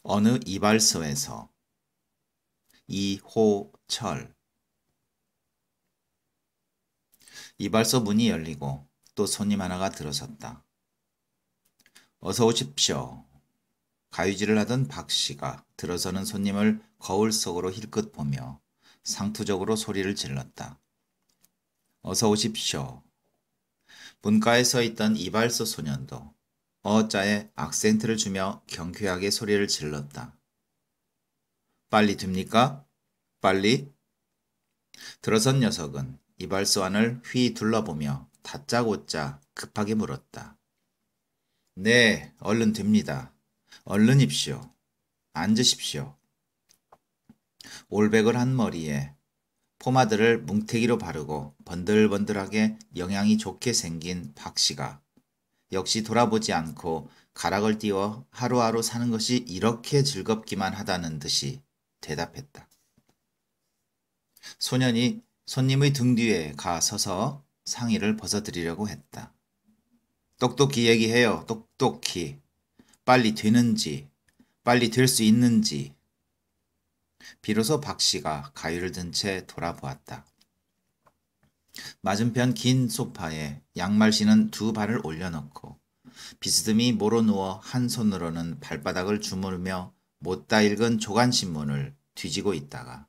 어느 이발소에서 이호철. 이발소 문이 열리고 또 손님 하나가 들어섰다. 어서 오십시오. 가위질을 하던 박 씨가 들어서는 손님을 거울 속으로 힐끗 보며 상투적으로 소리를 질렀다. 어서 오십시오. 문가에 서 있던 이발소 소년도 어자에 악센트를 주며 경쾌하게 소리를 질렀다. 빨리 됩니까? 빨리? 들어선 녀석은 이발소 안을 휘 둘러보며 다짜고짜 급하게 물었다. 네, 얼른 됩니다. 얼른입시오. 앉으십시오. 올백을 한 머리에 포마드를 뭉태기로 바르고 번들번들하게 영양이 좋게 생긴 박 씨가 역시 돌아보지 않고 가락을 띄워 하루하루 사는 것이 이렇게 즐겁기만 하다는 듯이 대답했다. 소년이 손님의 등 뒤에 가 서서 상의를 벗어드리려고 했다. 똑똑히 얘기해요. 똑똑히. 빨리 되는지, 빨리 될 수 있는지. 비로소 박 씨가 가위를 든 채 돌아보았다. 맞은편 긴 소파에 양말 신은 두 발을 올려놓고 비스듬히 모로 누워 한 손으로는 발바닥을 주무르며 못다 읽은 조간신문을 뒤지고 있다가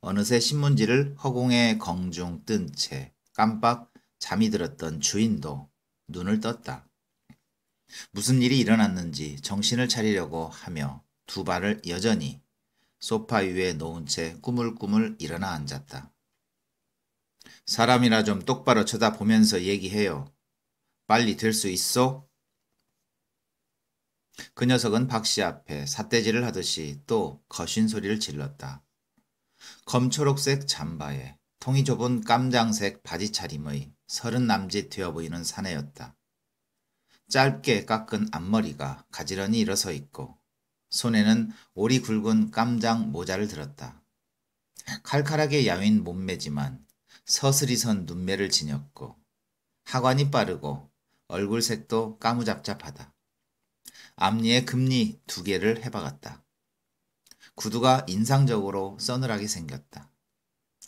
어느새 신문지를 허공에 공중 뜬 채 깜빡 잠이 들었던 주인도 눈을 떴다. 무슨 일이 일어났는지 정신을 차리려고 하며 두 발을 여전히 소파 위에 놓은 채 꾸물꾸물 일어나 앉았다. 사람이나 좀 똑바로 쳐다보면서 얘기해요. 빨리 될 수 있어? 그 녀석은 박 씨 앞에 삿대질을 하듯이 또 거신 소리를 질렀다. 검초록색 잠바에 통이 좁은 깜장색 바지 차림의 서른 남짓 되어 보이는 사내였다. 짧게 깎은 앞머리가 가지런히 일어서 있고 손에는 오리 굵은 깜장 모자를 들었다. 칼칼하게 야윈 몸매지만 서슬이 선 눈매를 지녔고 하관이 빠르고 얼굴색도 까무잡잡하다. 앞니에 금리 두 개를 해박았다. 구두가 인상적으로 서늘하게 생겼다.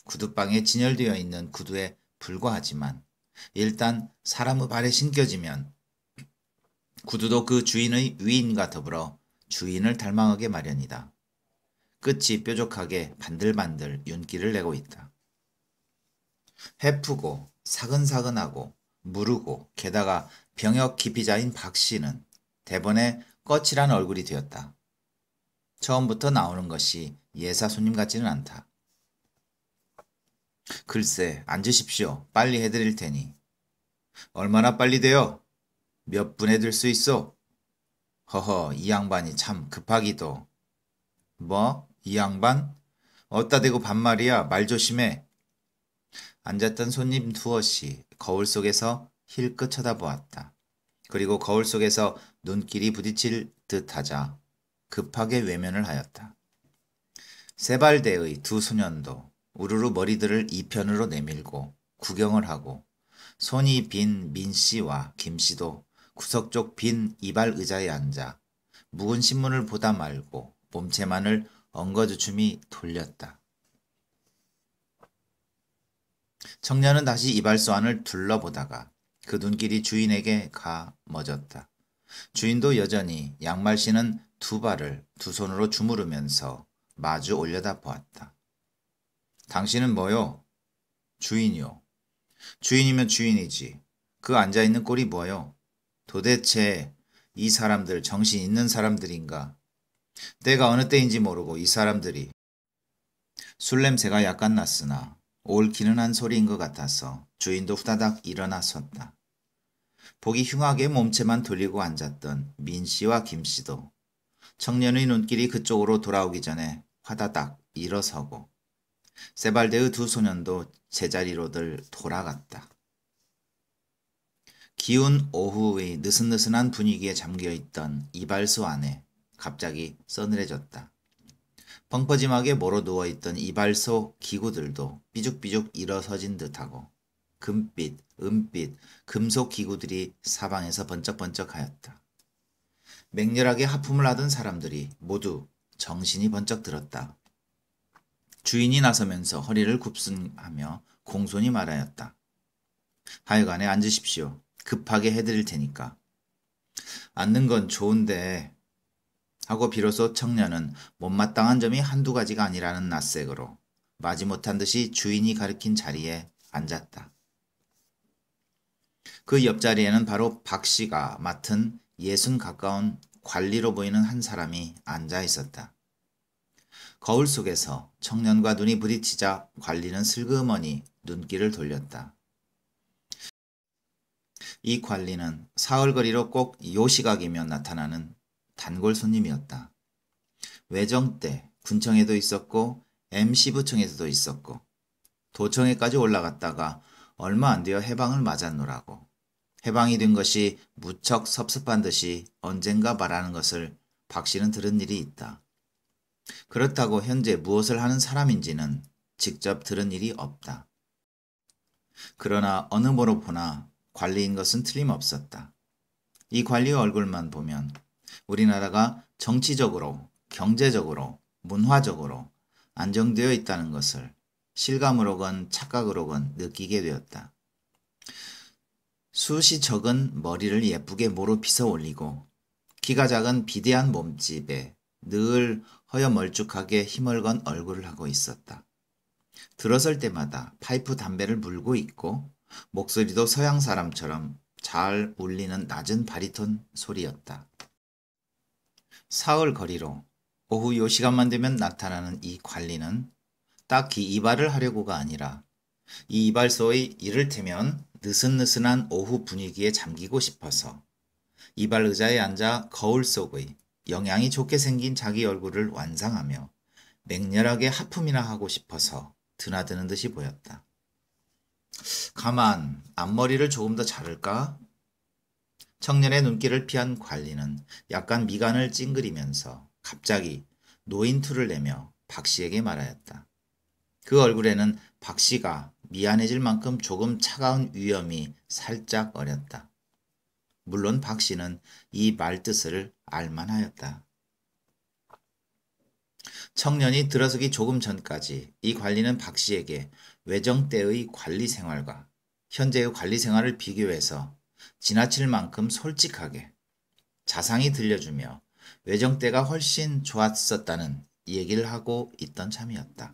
구두방에 진열되어 있는 구두에 불과하지만 일단 사람의 발에 신겨지면 구두도 그 주인의 위인과 더불어 주인을 닮아가게 마련이다. 끝이 뾰족하게 반들반들 윤기를 내고 있다. 해프고 사근사근하고 무르고 게다가 병역 기피자인 박 씨는 대번에 거칠한 얼굴이 되었다. 처음부터 나오는 것이 예사 손님 같지는 않다. 글쎄, 앉으십시오. 빨리 해드릴 테니. 얼마나 빨리 돼요? 몇 분에 들 수 있어? 허허, 이 양반이 참 급하기도. 뭐? 이 양반? 어따 대고 반말이야. 말 조심해. 앉았던 손님 두엇이 거울 속에서 힐끗 쳐다보았다. 그리고 거울 속에서 눈길이 부딪힐 듯하자 급하게 외면을 하였다. 세발대의 두 소년도 우르르 머리들을 이편으로 내밀고 구경을 하고 손이 빈 민 씨와 김 씨도 구석 쪽 빈 이발 의자에 앉아 묵은 신문을 보다 말고 몸체만을 엉거주춤이 돌렸다. 청년은 다시 이발소 안을 둘러보다가 그 눈길이 주인에게 가 멎었다. 주인도 여전히 양말 신은 두 발을 두 손으로 주무르면서 마주 올려다 보았다. 당신은 뭐요? 주인이요. 주인이면 주인이지. 그 앉아있는 꼴이 뭐요? 도대체 이 사람들 정신 있는 사람들인가? 때가 어느 때인지 모르고 이 사람들이 술 냄새가 약간 났으나 옳기는 한 소리인 것 같아서 주인도 후다닥 일어나 섰다. 보기 흉하게 몸체만 돌리고 앉았던 민 씨와 김 씨도 청년의 눈길이 그쪽으로 돌아오기 전에 화다닥 일어서고 세발대의 두 소년도 제자리로들 돌아갔다. 기운 오후의 느슨느슨한 분위기에 잠겨있던 이발소 안에 갑자기 서늘해졌다. 펑퍼짐하게 몰어 누워있던 이발소 기구들도 삐죽삐죽 일어서진 듯하고 금빛, 은빛, 금속 기구들이 사방에서 번쩍번쩍하였다. 맹렬하게 하품을 하던 사람들이 모두 정신이 번쩍 들었다. 주인이 나서면서 허리를 굽슨하며 공손히 말하였다. 하여간에 앉으십시오. 급하게 해드릴 테니까. 앉는 건 좋은데 하고 비로소 청년은 못마땅한 점이 한두 가지가 아니라는 낯색으로 마지못한 듯이 주인이 가리킨 자리에 앉았다. 그 옆자리에는 바로 박 씨가 맡은 60 가까운 관리로 보이는 한 사람이 앉아 있었다. 거울 속에서 청년과 눈이 부딪히자 관리는 슬그머니 눈길을 돌렸다. 이 관리는 사흘거리로 꼭 요 시각이면 나타나는 단골 손님이었다. 외정때 군청에도 있었고 MC부청에도 있었고 도청에까지 올라갔다가 얼마 안 되어 해방을 맞았노라고. 해방이 된 것이 무척 섭섭한 듯이 언젠가 말하는 것을 박 씨는 들은 일이 있다. 그렇다고 현재 무엇을 하는 사람인지는 직접 들은 일이 없다. 그러나 어느 모로 보나 관리인 것은 틀림없었다. 이 관리의 얼굴만 보면 우리나라가 정치적으로, 경제적으로, 문화적으로 안정되어 있다는 것을 실감으로건 착각으로건 느끼게 되었다. 숱이 적은 머리를 예쁘게 모로 빗어 올리고 키가 작은 비대한 몸집에 늘 허여멀쭉하게 힘을 건 얼굴을 하고 있었다. 들어설 때마다 파이프 담배를 물고 있고 목소리도 서양 사람처럼 잘 울리는 낮은 바리톤 소리였다. 사흘 거리로 오후 요 시간만 되면 나타나는 이 관리는 딱히 이발을 하려고가 아니라 이 이발소의 이를테면 느슨느슨한 오후 분위기에 잠기고 싶어서 이발 의자에 앉아 거울 속의 영양이 좋게 생긴 자기 얼굴을 완상하며 맹렬하게 하품이나 하고 싶어서 드나드는 듯이 보였다. 가만, 앞머리를 조금 더 자를까? 청년의 눈길을 피한 관리는 약간 미간을 찡그리면서 갑자기 노인투를 내며 박 씨에게 말하였다. 그 얼굴에는 박 씨가 미안해질 만큼 조금 차가운 위엄이 살짝 어렸다. 물론 박 씨는 이 말뜻을 알만하였다. 청년이 들어서기 조금 전까지 이 관리는 박 씨에게 외정 때의 관리 생활과 현재의 관리 생활을 비교해서 지나칠 만큼 솔직하게 자상히 들려주며 외정 때가 훨씬 좋았었다는 얘기를 하고 있던 참이었다.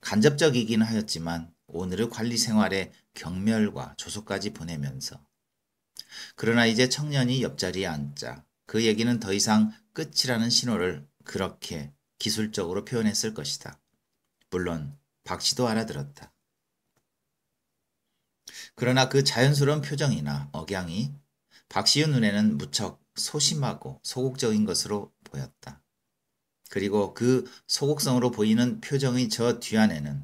간접적이긴 하였지만 오늘의 관리 생활에 경멸과 조소까지 보내면서 그러나 이제 청년이 옆자리에 앉자 그 얘기는 더 이상 끝이라는 신호를 그렇게 기술적으로 표현했을 것이다. 물론 박 씨도 알아들었다. 그러나 그 자연스러운 표정이나 억양이 박 씨의 눈에는 무척 소심하고 소극적인 것으로 보였다. 그리고 그 소극성으로 보이는 표정의 저 뒤안에는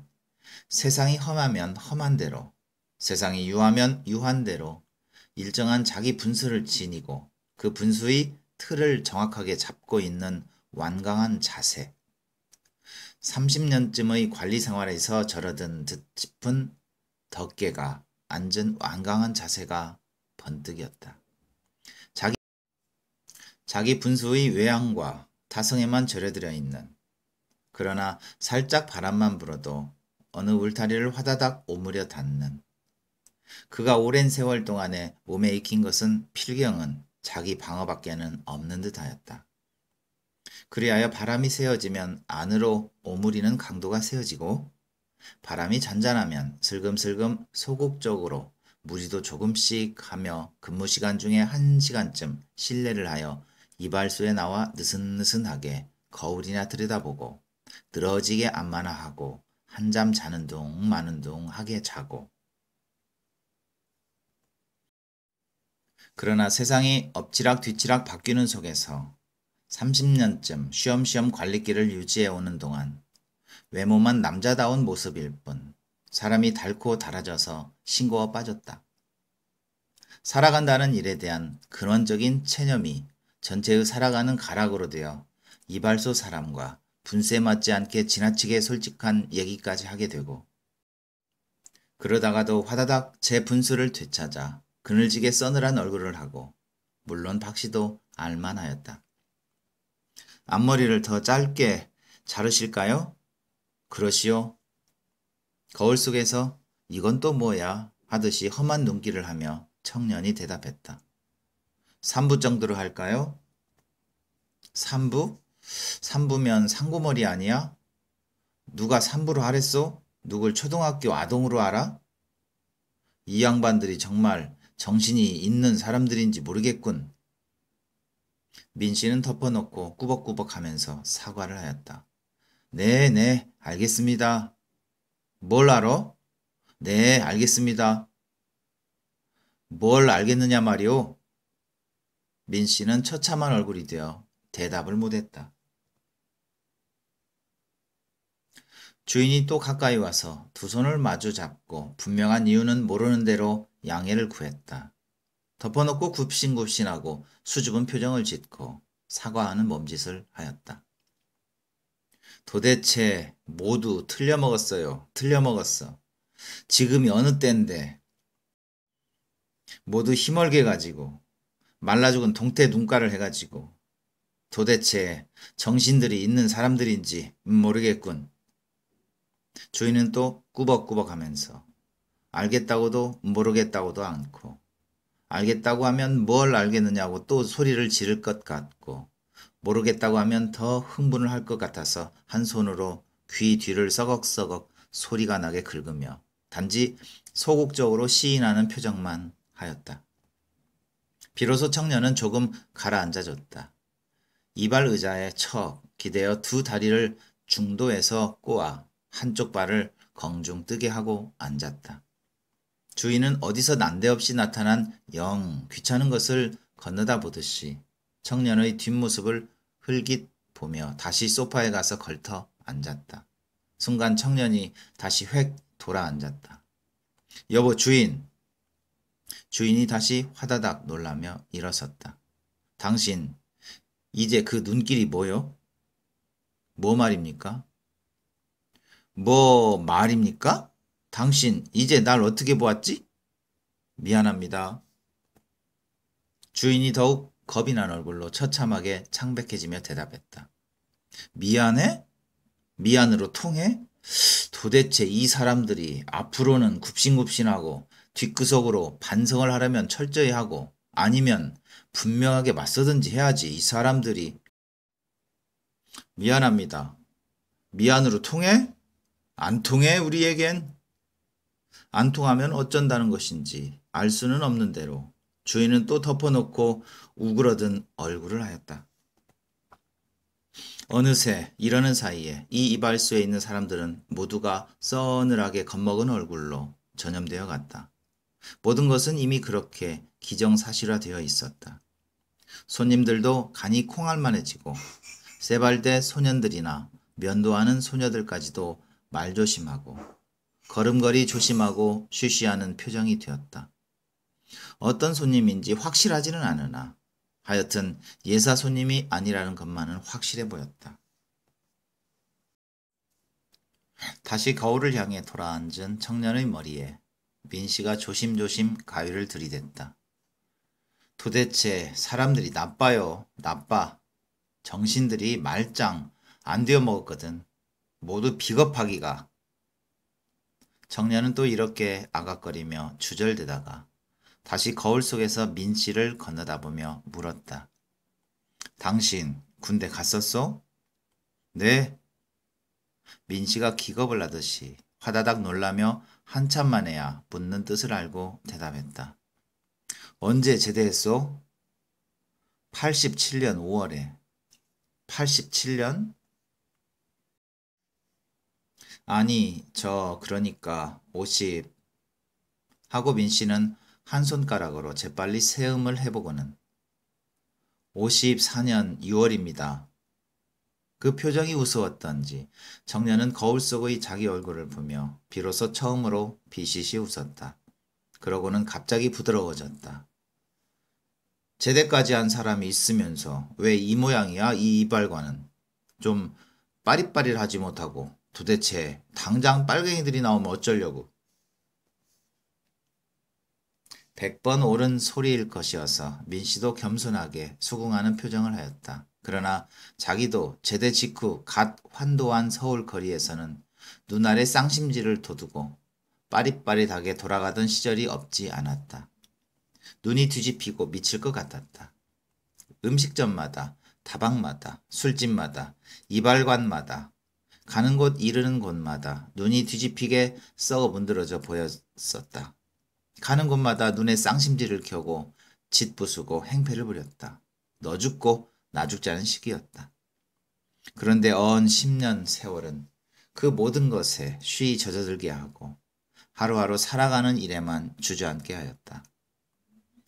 세상이 험하면 험한 대로, 세상이 유하면 유한 대로 일정한 자기 분수를 지니고 그 분수의 틀을 정확하게 잡고 있는 완강한 자세. 30년쯤의 관리 생활에서 절어든 듯 싶은 덕계가 앉은 완강한 자세가 번뜩였다. 자기 분수의 외양과 타성에만 절여들어 있는, 그러나 살짝 바람만 불어도 어느 울타리를 화다닥 오므려 닿는, 그가 오랜 세월 동안에 몸에 익힌 것은 필경은 자기 방어밖에는 없는 듯하였다. 그리하여 바람이 세어지면 안으로 오므리는 강도가 세어지고 바람이 잔잔하면 슬금슬금 소극적으로 무리도 조금씩 하며 근무 시간 중에 1시간쯤 실내를 하여 이발소에 나와 느슨느슨하게 거울이나 들여다보고 늘어지게 안마나 하고 한잠 자는 둥 마는 둥 하게 자고. 그러나 세상이 엎치락 뒤치락 바뀌는 속에서 30년쯤 쉬엄쉬엄 관리길을 유지해오는 동안 외모만 남자다운 모습일 뿐 사람이 닳고 닳아져서 싱거워 빠졌다. 살아간다는 일에 대한 근원적인 체념이 전체의 살아가는 가락으로 되어 이발소 사람과 분수에 맞지 않게 지나치게 솔직한 얘기까지 하게 되고 그러다가도 화다닥 제 분수를 되찾아 그늘지게 서늘한 얼굴을 하고 물론 박씨도 알만하였다. 앞머리를 더 짧게 자르실까요? 그러시오. 거울 속에서 이건 또 뭐야 하듯이 험한 눈길을 하며 청년이 대답했다. 3부 정도로 할까요? 3부? 3부면 상고머리 아니야? 누가 3부로 하랬소? 누굴 초등학교 아동으로 알아? 이 양반들이 정말 정신이 있는 사람들인지 모르겠군. 민씨는 덮어놓고 꾸벅꾸벅 하면서 사과를 하였다. 네, 알겠습니다. 뭘 알아? 네, 알겠습니다. 뭘 알겠느냐 말이오? 민씨는 처참한 얼굴이 되어 대답을 못했다. 주인이 또 가까이 와서 두 손을 마주 잡고 분명한 이유는 모르는 대로 양해를 구했다. 덮어놓고 굽신굽신하고 수줍은 표정을 짓고 사과하는 몸짓을 하였다. 도대체 모두 틀려먹었어요. 틀려먹었어. 지금이 어느 때인데 모두 힘얼게 가지고 말라 죽은 동태 눈가를 해가지고 도대체 정신들이 있는 사람들인지 모르겠군. 주인은 또 꾸벅꾸벅 하면서 알겠다고도 모르겠다고도 않고 알겠다고 하면 뭘 알겠느냐고 또 소리를 지를 것 같고 모르겠다고 하면 더 흥분을 할 것 같아서 한 손으로 귀 뒤를 서걱서걱 소리가 나게 긁으며 단지 소극적으로 시인하는 표정만 하였다. 비로소 청년은 조금 가라앉아줬다. 이발 의자에 척 기대어 두 다리를 중도에서 꼬아 한쪽 발을 공중 뜨게 하고 앉았다. 주인은 어디서 난데없이 나타난 영 귀찮은 것을 건너다 보듯이 청년의 뒷모습을 흘깃 보며 다시 소파에 가서 걸터 앉았다. 순간 청년이 다시 획 돌아 앉았다. 여보 주인! 주인이 다시 화다닥 놀라며 일어섰다. 당신 이제 그 눈길이 뭐요? 뭐 말입니까? 뭐 말입니까? 당신 이제 날 어떻게 보았지? 미안합니다. 주인이 더욱 겁이 난 얼굴로 처참하게 창백해지며 대답했다. 미안해? 미안으로 통해? 도대체 이 사람들이 앞으로는 굽신굽신하고 뒷구석으로 반성을 하려면 철저히 하고 아니면 분명하게 맞서든지 해야지. 이 사람들이. 미안합니다. 미안으로 통해? 안 통해 우리에겐? 안 통하면 어쩐다는 것인지 알 수는 없는 대로 주인은 또 덮어놓고 우그러든 얼굴을 하였다. 어느새 이러는 사이에 이 이발소에 있는 사람들은 모두가 서늘하게 겁먹은 얼굴로 전염되어 갔다. 모든 것은 이미 그렇게 기정사실화되어 있었다. 손님들도 간이 콩알만해지고 세발대 소년들이나 면도하는 소녀들까지도 말조심하고 걸음걸이 조심하고 쉬쉬하는 표정이 되었다. 어떤 손님인지 확실하지는 않으나 하여튼 예사 손님이 아니라는 것만은 확실해 보였다. 다시 거울을 향해 돌아앉은 청년의 머리에 민씨가 조심조심 가위를 들이댔다. 도대체 사람들이 나빠요. 나빠. 정신들이 말짱 안 되어 먹었거든. 모두 비겁하기가. 청년은 또 이렇게 아각거리며 주절대다가 다시 거울 속에서 민씨를 건너다보며 물었다. 당신 군대 갔었어? 네. 민씨가 기겁을 하듯이 화다닥 놀라며 한참 만에야 묻는 뜻을 알고 대답했다. 언제 제대했어? 87년 5월에. 87년? 아니, 그러니까 50. 하고 민씨는 한 손가락으로 재빨리 세음을 해보고는 54년 6월입니다. 그 표정이 우스웠던지 청년은 거울 속의 자기 얼굴을 보며 비로소 처음으로 비시시 웃었다. 그러고는 갑자기 부드러워졌다. 제대까지 한 사람이 있으면서 왜 이 모양이야? 이 이발관은. 좀 빠릿빠릿하지 못하고 도대체 당장 빨갱이들이 나오면 어쩌려고. 100번 옳은 소리일 것이어서 민씨도 겸손하게 수긍하는 표정을 하였다. 그러나 자기도 제대 직후 갓 환도한 서울 거리에서는 눈알에 쌍심지를 돋우고 빠릿빠릿하게 돌아가던 시절이 없지 않았다. 눈이 뒤집히고 미칠 것 같았다. 음식점마다, 다방마다, 술집마다, 이발관마다, 가는 곳 이르는 곳마다 눈이 뒤집히게 썩어 문드러져 보였었다. 가는 곳마다 눈에 쌍심지를 켜고 짓부수고 행패를 부렸다. 너 죽고 나 죽자는 시기였다. 그런데 언 10년 세월은 그 모든 것에 쉬이 젖어들게 하고 하루하루 살아가는 일에만 주저앉게 하였다.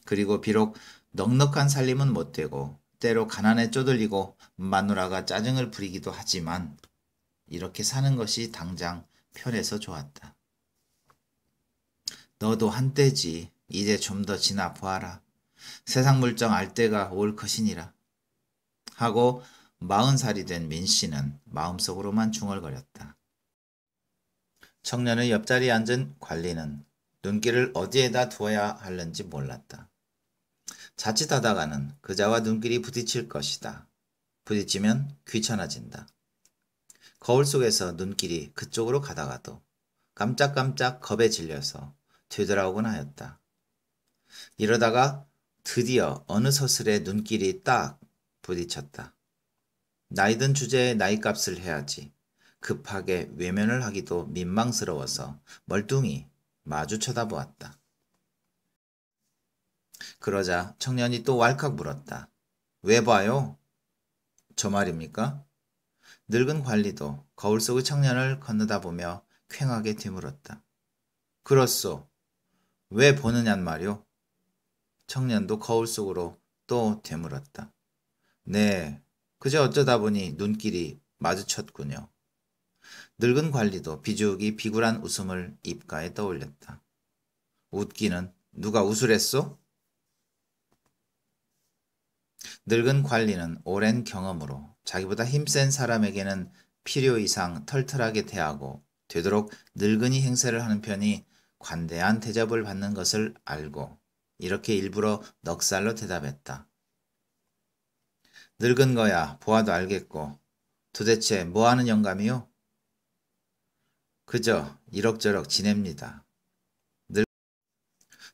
그리고 비록 넉넉한 살림은 못되고 때로 가난에 쪼들리고 마누라가 짜증을 부리기도 하지만 이렇게 사는 것이 당장 편해서 좋았다. 너도 한때지 이제 좀 더 지나 보아라. 세상 물정 알 때가 올 것이니라. 하고 40살이 된 민씨는 마음속으로만 중얼거렸다. 청년의 옆자리에 앉은 관리는 눈길을 어디에다 두어야 할는지 몰랐다. 자칫하다가는 그자와 눈길이 부딪힐 것이다. 부딪히면 귀찮아진다. 거울 속에서 눈길이 그쪽으로 가다가도 깜짝깜짝 겁에 질려서 되돌아오곤 하였다. 이러다가 드디어 어느 서슬에 눈길이 딱 부딪혔다. 나이든 주제에 나이값을 해야지 급하게 외면을 하기도 민망스러워서 멀뚱히 마주 쳐다보았다. 그러자 청년이 또 왈칵 물었다. 왜 봐요? 저 말입니까? 늙은 관리도 거울 속의 청년을 건너다보며 퀭하게 되물었다. 그렇소. 왜 보느냔 말이오? 청년도 거울 속으로 또 되물었다. 네, 그저 어쩌다 보니 눈길이 마주쳤군요. 늙은 관리도 비죽이 비굴한 웃음을 입가에 떠올렸다. 웃기는 누가 웃으랬소? 늙은 관리는 오랜 경험으로 자기보다 힘센 사람에게는 필요 이상 털털하게 대하고 되도록 늙은이 행세를 하는 편이 관대한 대접을 받는 것을 알고 이렇게 일부러 넉살로 대답했다. 늙은 거야 보아도 알겠고 도대체 뭐하는 영감이요? 그저 이럭저럭 지냅니다.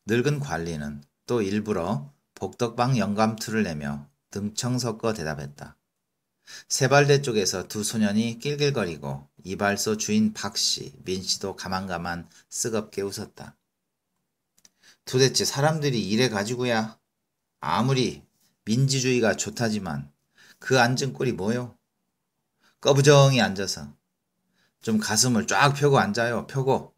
늙은 관리는 또 일부러 복덕방 영감투를 내며 등청섞어 대답했다. 세발대 쪽에서 두 소년이 낄낄거리고 이발소 주인 박씨, 민씨도 가만가만 쓰겁게 웃었다. 도대체 사람들이 이래 가지고야 아무리 민주주의가 좋다지만 그 앉은 꼴이 뭐요? 꺼부정히 앉아서 좀 가슴을 쫙 펴고 앉아요. 펴고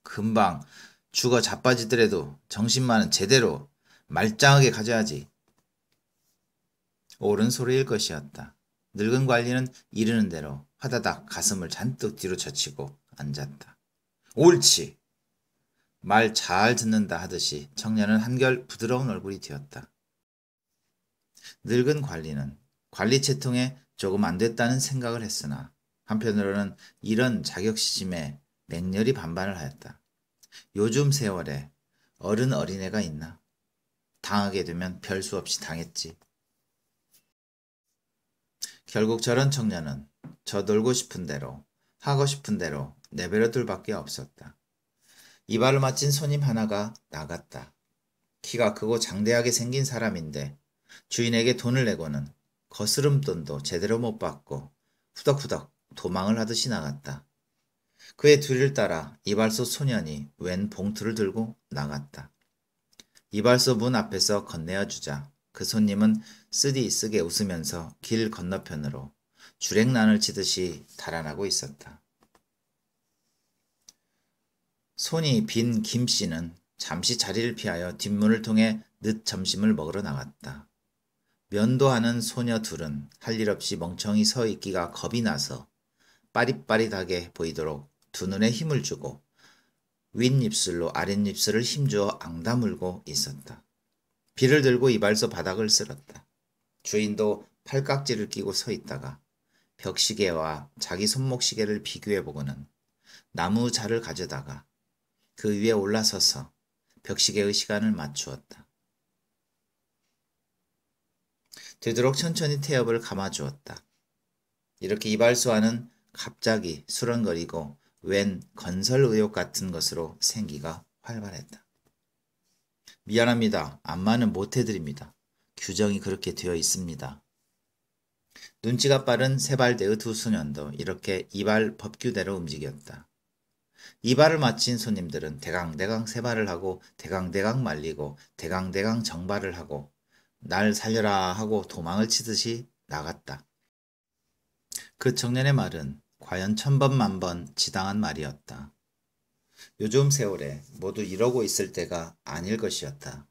금방 죽어 자빠지더라도 정신만은 제대로 말짱하게 가져야지. 옳은 소리일 것이었다. 늙은 관리는 이르는 대로 화다닥 가슴을 잔뜩 뒤로 젖히고 앉았다. 옳지. 말 잘 듣는다 하듯이 청년은 한결 부드러운 얼굴이 되었다. 늙은 관리는 관리 채통에 조금 안 됐다는 생각을 했으나 한편으로는 이런 자격시심에 맹렬히 반발을 하였다. 요즘 세월에 어른 어린애가 있나? 당하게 되면 별 수 없이 당했지. 결국 저런 청년은 저 놀고 싶은 대로 하고 싶은 대로 내버려 둘 밖에 없었다. 이발을 마친 손님 하나가 나갔다. 키가 크고 장대하게 생긴 사람인데 주인에게 돈을 내고는 거스름돈도 제대로 못 받고 후덕후덕 도망을 하듯이 나갔다. 그의 뒤를 따라 이발소 소년이 웬 봉투를 들고 나갔다. 이발소 문 앞에서 건네어 주자 그 손님은 쓰디쓰게 웃으면서 길 건너편으로 주랭란을 치듯이 달아나고 있었다. 손이 빈 김씨는 잠시 자리를 피하여 뒷문을 통해 늦 점심을 먹으러 나갔다. 면도하는 소녀 둘은 할 일 없이 멍청이 서 있기가 겁이 나서 빠릿빠릿하게 보이도록 두 눈에 힘을 주고 윗입술로 아랫입술을 힘주어 앙다물고 있었다. 비를 들고 이발소 바닥을 쓸었다. 주인도 팔깍지를 끼고 서 있다가 벽시계와 자기 손목시계를 비교해보고는 나무 자를 가져다가 그 위에 올라서서 벽시계의 시간을 맞추었다. 되도록 천천히 태엽을 감아주었다. 이렇게 이발소와는 갑자기 수런거리고 웬 건설 의혹 같은 것으로 생기가 활발했다. 미안합니다. 안마는 못해드립니다. 규정이 그렇게 되어 있습니다. 눈치가 빠른 세발대의 두 소년도 이렇게 이발 법규대로 움직였다. 이발을 마친 손님들은 대강대강 세발을 하고 대강대강 말리고 대강대강 정발을 하고 날 살려라 하고 도망을 치듯이 나갔다. 그 청년의 말은 과연 천번만번 지당한 말이었다. 요즘 세월에 모두 이러고 있을 때가 아닐 것이었다.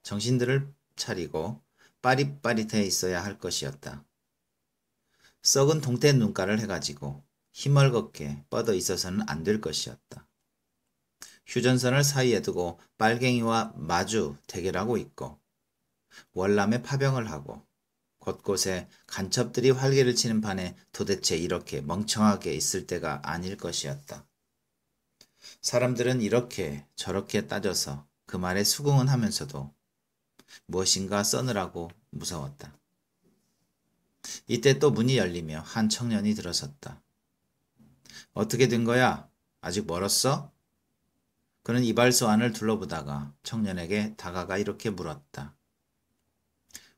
정신들을 차리고 빠릿빠릿해 있어야 할 것이었다. 썩은 동태 눈가를 해가지고 희멀겋게 뻗어 있어서는 안 될 것이었다. 휴전선을 사이에 두고 빨갱이와 마주 대결하고 있고 월남에 파병을 하고 곳곳에 간첩들이 활개를 치는 판에 도대체 이렇게 멍청하게 있을 때가 아닐 것이었다. 사람들은 이렇게 저렇게 따져서 그 말에 수긍은 하면서도 무엇인가 써느라고 무서웠다. 이때 또 문이 열리며 한 청년이 들어섰다. 어떻게 된 거야? 아직 멀었어? 그는 이발소 안을 둘러보다가 청년에게 다가가 이렇게 물었다.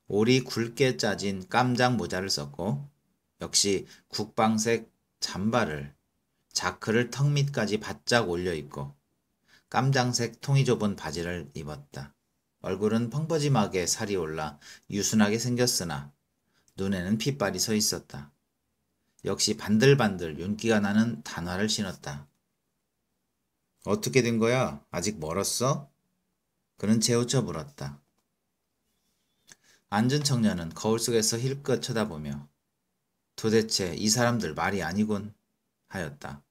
올이 굵게 짜진 깜장 모자를 썼고 역시 국방색 잠바를 자크를 턱 밑까지 바짝 올려입고 깜장색 통이 좁은 바지를 입었다. 얼굴은 펑퍼짐하게 살이 올라 유순하게 생겼으나 눈에는 핏발이 서 있었다. 역시 반들반들 윤기가 나는 단화를 신었다. 어떻게 된 거야? 아직 멀었어? 그는 재우쳐 물었다. 앉은 청년은 거울 속에서 힐끗 쳐다보며 도대체 이 사람들 말이 아니군 하였다.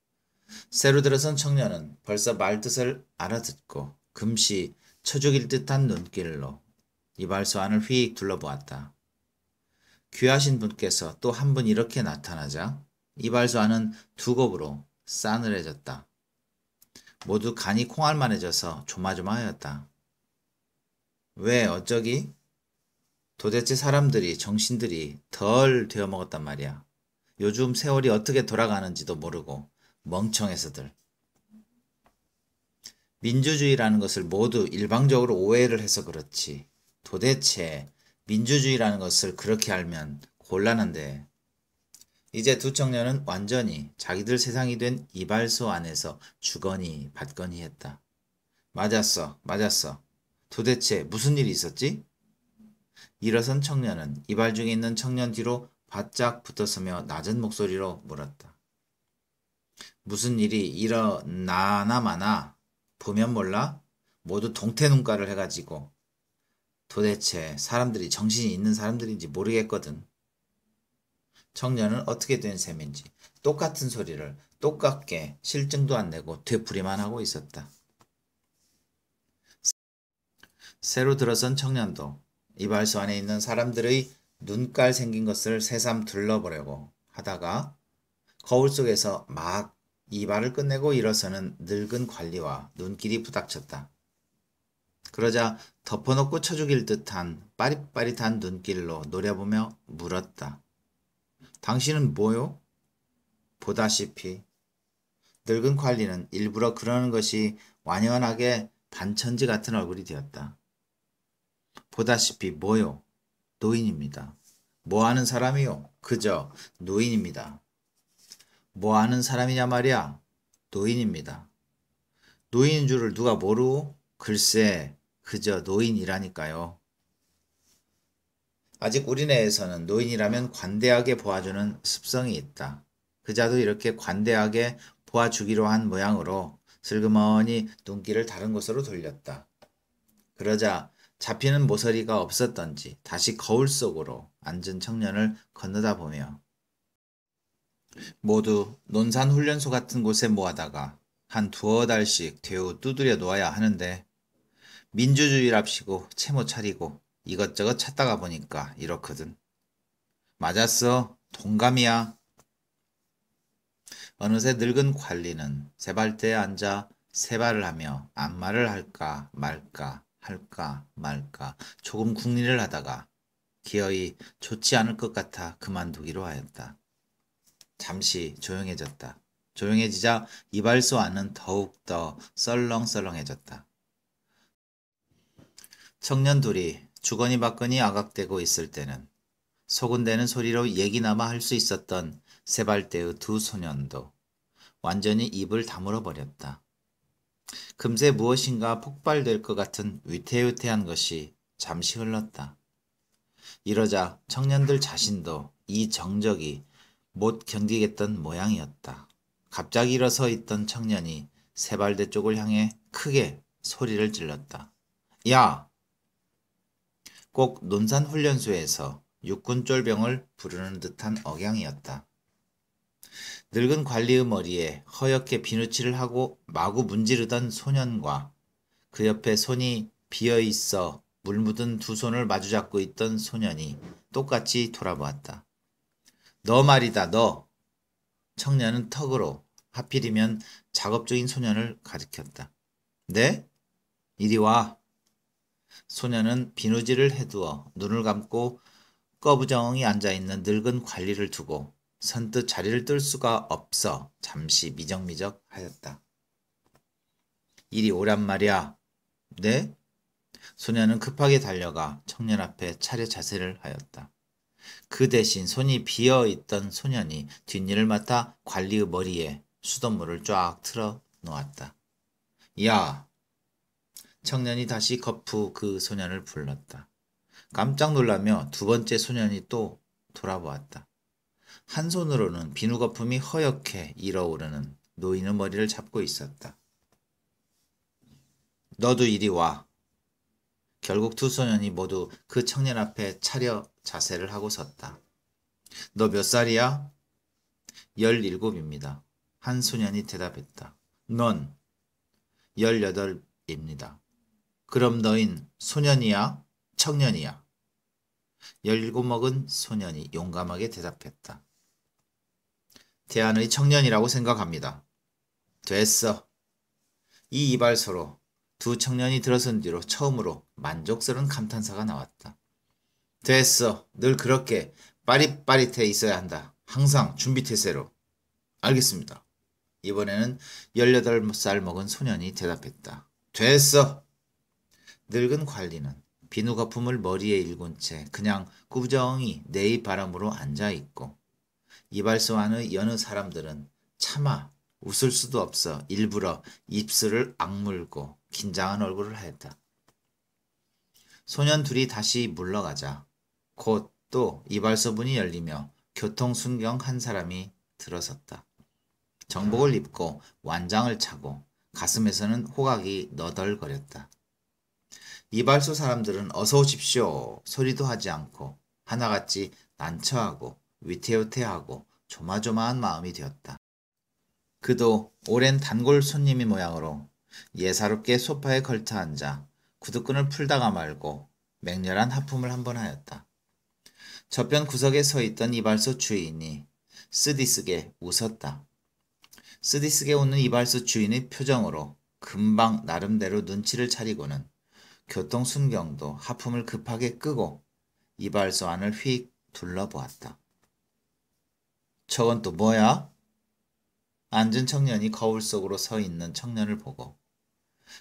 새로 들어선 청년은 벌써 말뜻을 알아듣고 금시 쳐죽일 듯한 눈길로 이발소 안을 휙 둘러보았다. 귀하신 분께서 또 한 분 이렇게 나타나자 이발소 안은 두 곱으로 싸늘해졌다. 모두 간이 콩알만해져서 조마조마하였다. 왜 어쩌기? 도대체 사람들이 정신들이 덜 되어먹었단 말이야. 요즘 세월이 어떻게 돌아가는지도 모르고 멍청해서들. 민주주의라는 것을 모두 일방적으로 오해를 해서 그렇지. 도대체 민주주의라는 것을 그렇게 알면 곤란한데. 이제 두 청년은 완전히 자기들 세상이 된 이발소 안에서 주거니 받거니 했다. 맞았어. 도대체 무슨 일이 있었지? 일어선 청년은 이발 중에 있는 청년 뒤로 바짝 붙어서며 낮은 목소리로 물었다. 무슨 일이 일어나나 마나 보면 몰라? 모두 동태 눈가를 해가지고 도대체 사람들이 정신이 있는 사람들인지 모르겠거든. 청년은 어떻게 된 셈인지 똑같은 소리를 똑같게 실증도 안 내고 되풀이만 하고 있었다. 새로 들어선 청년도 이발소 안에 있는 사람들의 눈깔 생긴 것을 새삼 둘러보려고 하다가 거울 속에서 막 이발을 끝내고 일어서는 늙은 관리와 눈길이 부닥쳤다. 그러자 덮어놓고 쳐죽일 듯한 빠릿빠릿한 눈길로 노려보며 물었다. 당신은 뭐요? 보다시피 늙은 관리는 일부러 그러는 것이 완연하게 반천지 같은 얼굴이 되었다. 보다시피 뭐요? 노인입니다. 뭐하는 사람이요? 그저 노인입니다. 뭐하는 사람이냐 말이야? 노인입니다. 노인인 줄을 누가 모르고? 글쎄 그저 노인이라니까요. 아직 우리네에서는 노인이라면 관대하게 보아주는 습성이 있다. 그자도 이렇게 관대하게 보아주기로 한 모양으로 슬그머니 눈길을 다른 곳으로 돌렸다. 그러자 잡히는 모서리가 없었던지 다시 거울 속으로 앉은 청년을 건너다 보며 모두 논산훈련소 같은 곳에 모아다가 한 두어 달씩 대우 두드려 놓아야 하는데 민주주의랍시고 채모 차리고 이것저것 찾다가 보니까 이렇거든. 맞았어. 동감이야. 어느새 늙은 관리는 세발대에 앉아 세발을 하며 안마를 할까 말까 할까 말까 조금 궁리를 하다가 기어이 좋지 않을 것 같아 그만두기로 하였다. 잠시 조용해졌다. 조용해지자 이발소 안은 더욱더 썰렁썰렁해졌다. 청년 둘이 주거니 받거니 아각대고 있을 때는 소곤대는 소리로 얘기나마 할 수 있었던 세발대의 두 소년도 완전히 입을 다물어 버렸다. 금세 무엇인가 폭발될 것 같은 위태위태한 것이 잠시 흘렀다. 이러자 청년들 자신도 이 정적이 못 견디겠던 모양이었다. 갑자기 일어서 있던 청년이 세발대 쪽을 향해 크게 소리를 질렀다. 야! 꼭 논산훈련소에서 육군 쫄병을 부르는 듯한 억양이었다. 늙은 관리의 머리에 허옇게 비누칠을 하고 마구 문지르던 소년과 그 옆에 손이 비어있어 물 묻은 두 손을 마주잡고 있던 소년이 똑같이 돌아보았다. 너 말이다, 너. 청년은 턱으로 하필이면 작업 중인 소년을 가리켰다. 네? 이리 와. 소년은 비누질을 해두어 눈을 감고 꺼부정히 앉아있는 늙은 관리를 두고 선뜻 자리를 뜰 수가 없어 잠시 미적미적 하였다. 이리 오란 말이야. 네? 소년은 급하게 달려가 청년 앞에 차례 자세를 하였다. 그 대신 손이 비어있던 소년이 뒷일을 맡아 관리의 머리에 수돗물을 쫙 틀어 놓았다. 야! 청년이 다시 거푸 그 소년을 불렀다. 깜짝 놀라며 두 번째 소년이 또 돌아보았다. 한 손으로는 비누 거품이 허옇게 일어오르는 노인의 머리를 잡고 있었다. 너도 이리 와. 결국 두 소년이 모두 그 청년 앞에 차려 자세를 하고 섰다. 너 몇 살이야? 17입니다. 한 소년이 대답했다. 넌 18입니다. 그럼 너흰 소년이야? 청년이야? 17 먹은 소년이 용감하게 대답했다. 대안의 청년이라고 생각합니다. 됐어. 이 이발소로 두 청년이 들어선 뒤로 처음으로 만족스러운 감탄사가 나왔다. 됐어. 늘 그렇게 빠릿빠릿해 있어야 한다. 항상 준비태세로. 알겠습니다. 이번에는 18살 먹은 소년이 대답했다. 됐어. 늙은 관리는 비누 거품을 머리에 일군 채 그냥 꾸부정히 내의 바람으로 앉아있고 이발소 안의 여느 사람들은 차마 웃을 수도 없어 일부러 입술을 악물고 긴장한 얼굴을 하였다. 소년 둘이 다시 물러가자 곧 또 이발소 문이 열리며 교통순경 한 사람이 들어섰다. 정복을 입고 완장을 차고 가슴에서는 호각이 너덜거렸다. 이발소 사람들은 어서 오십시오 소리도 하지 않고 하나같이 난처하고 위태위태하고 조마조마한 마음이 되었다. 그도 오랜 단골 손님이 모양으로 예사롭게 소파에 걸터 앉아 구두끈을 풀다가 말고 맹렬한 하품을 한번 하였다. 저편 구석에 서 있던 이발소 주인이 쓰디쓰게 웃었다. 쓰디쓰게 웃는 이발소 주인의 표정으로 금방 나름대로 눈치를 차리고는 교통순경도 하품을 급하게 끄고 이발소 안을 휙 둘러보았다. 저건 또 뭐야? 앉은 청년이 거울 속으로 서 있는 청년을 보고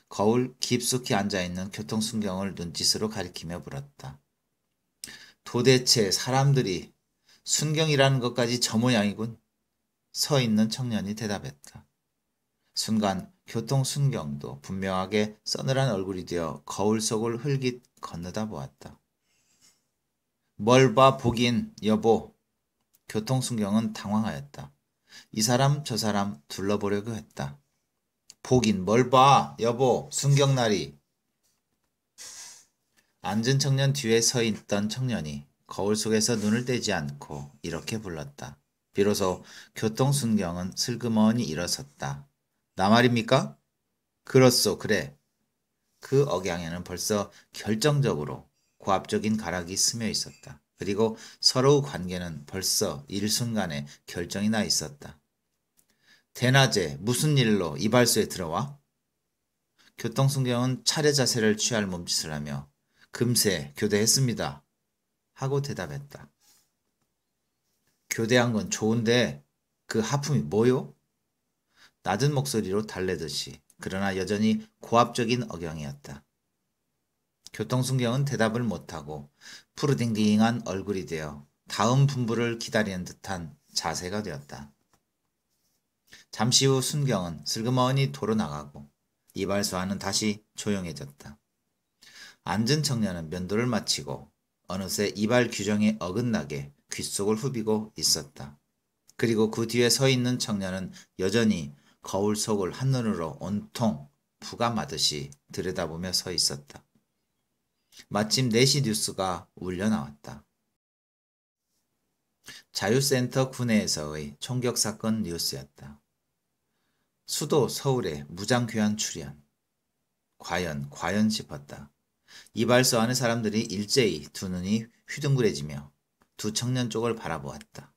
거울 깊숙이 앉아있는 교통순경을 눈짓으로 가리키며 물었다. 도대체 사람들이 순경이라는 것까지 저 모양이군. 서 있는 청년이 대답했다. 순간 교통순경도 분명하게 서늘한 얼굴이 되어 거울 속을 흘깃 건너다 보았다. 뭘 봐 보긴 여보. 교통순경은 당황하였다. 이 사람 저 사람 둘러보려고 했다. 보긴 뭘 봐 여보 순경나리. 앉은 청년 뒤에 서 있던 청년이 거울 속에서 눈을 떼지 않고 이렇게 불렀다. 비로소 교통순경은 슬그머니 일어섰다. 나 말입니까? 그렇소 그래. 그 억양에는 벌써 결정적으로 고압적인 가락이 스며 있었다. 그리고 서로의 관계는 벌써 일순간에 결정이 나 있었다. 대낮에 무슨 일로 이발소에 들어와? 교통순경은 차례 자세를 취할 몸짓을 하며 금세 교대했습니다 하고 대답했다. 교대한 건 좋은데 그 하품이 뭐요? 낮은 목소리로 달래듯이, 그러나 여전히 고압적인 억양이었다. 교통순경은 대답을 못하고 푸르딩딩한 얼굴이 되어 다음 분부를 기다리는 듯한 자세가 되었다. 잠시 후 순경은 슬그머니 도로 나가고 이발소안은 다시 조용해졌다. 앉은 청년은 면도를 마치고 어느새 이발 규정에 어긋나게 귓속을 후비고 있었다. 그리고 그 뒤에 서 있는 청년은 여전히 거울 속을 한눈으로 온통 부감하듯이 들여다보며 서 있었다. 마침 4시 뉴스가 울려 나왔다. 자유센터 구내에서의 총격사건 뉴스였다. 수도 서울에 무장귀환 출현. 과연 싶었다. 이발소 안의 사람들이 일제히 두 눈이 휘둥그레지며 두 청년 쪽을 바라보았다.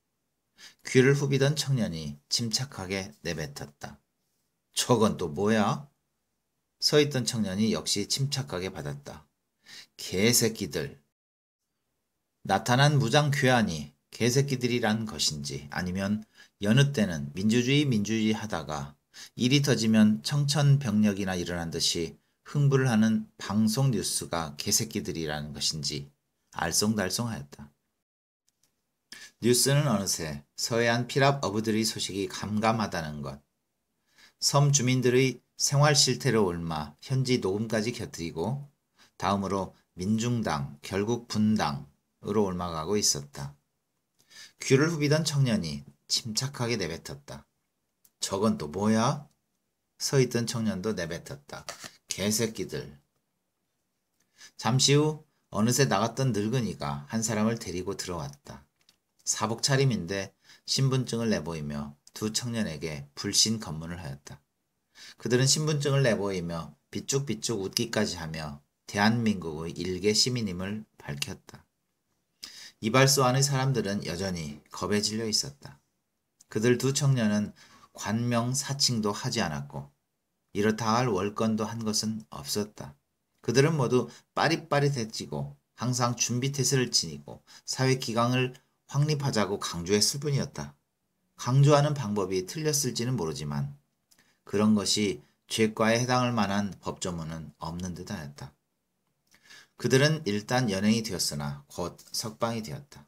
귀를 후비던 청년이 침착하게 내뱉었다. 저건 또 뭐야? 서 있던 청년이 역시 침착하게 받았다. 개새끼들. 나타난 무장귀환이 개새끼들이란 것인지 아니면 여느 때는 민주주의 하다가 일이 터지면 청천벽력이나 일어난 듯이 흥분을 하는 방송 뉴스가 개새끼들이라는 것인지 알쏭달쏭하였다. 뉴스는 어느새 서해안 피랍 어부들의 소식이 감감하다는 것, 섬 주민들의 생활 실태로 옮아 현지 녹음까지 곁들이고 다음으로 민중당, 결국 분당으로 옮아가고 있었다. 귀를 후비던 청년이 침착하게 내뱉었다. 저건 또 뭐야? 서 있던 청년도 내뱉었다. 개새끼들. 잠시 후 어느새 나갔던 늙은이가 한 사람을 데리고 들어왔다. 사복 차림인데 신분증을 내보이며 두 청년에게 불신 검문을 하였다. 그들은 신분증을 내보이며 비쭉비쭉 웃기까지 하며 대한민국의 일개 시민임을 밝혔다. 이발소 안의 사람들은 여전히 겁에 질려 있었다. 그들 두 청년은 관명사칭도 하지 않았고 이렇다 할 월권도 한 것은 없었다. 그들은 모두 빠릿빠릿해지고 항상 준비태세를 지니고 사회기강을 확립하자고 강조했을 뿐이었다. 강조하는 방법이 틀렸을지는 모르지만 그런 것이 죄과에 해당할 만한 법조문은 없는 듯하였다. 그들은 일단 연행이 되었으나 곧 석방이 되었다.